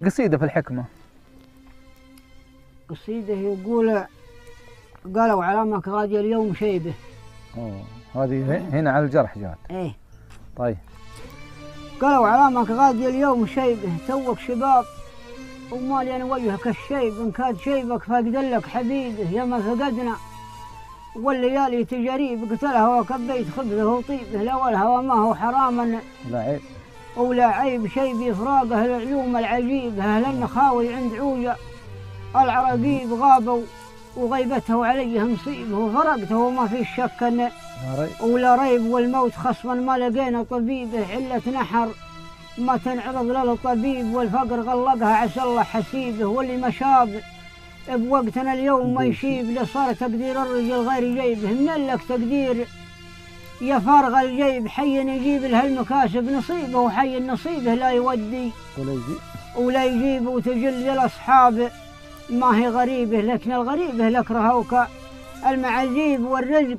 قصيدة في الحكمة. قصيدة يقول: قالوا علامك غادي اليوم شيبه. هذه هنا على الجرح جات. ايه. طيب. قالوا علامك غادي اليوم شيبه، توك شباب ومالي انا وجهك الشيب، ان كاد شيبك فاقد لك حبيبه، يا ما فقدنا والليالي تجاريب، قتلها وكبيت خبزه وطيبه، لا والهوى ما هو حراما لا عيب ولا عيب، شيبي فراقه العلوم العجيب، اهل النخاوي عند عوجه العراقيب غابوا وغيبته عليه مصيبه، وفرقته وما في شك ان ولا ريب، والموت خصما ما لقينا طبيبه، علة نحر ما تنعرض للطبيب، والفقر غلقها عسى الله حسيبه، واللي ما شاب بوقتنا اليوم ما يشيب، لصار تقدير الرجل غير جيبه، من لك تقدير يا الجيب، حي يجيب له المكاسب نصيبه، وحي نصيبه لا يودي ولا يجيب، وتجل الأصحاب ما هي غريبه، لكن الغريبه لك رهوك المعازيب، والرزق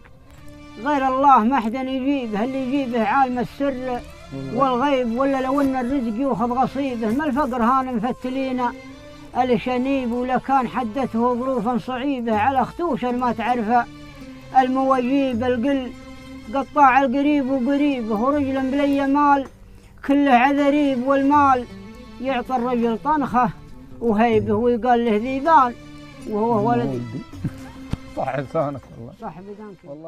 غير الله ما حدا يجيبه، اللي يجيبه عالم السر والغيب، ولا لو ان الرزق يوخذ غصيبه، ما الفقر هان مفتلينا الشنيب، ولا كان حدته ظروفا صعيبه، على خطوشا ما تعرفه المواجيب، القل قطاع القريب وقريبه، ورجلا بلي مال كله عذريب، والمال يعطي الرجل طنخه وهيبه، ويقال له ذيبان وهو ولدي. صح لسانك والله. صح بدانك والله.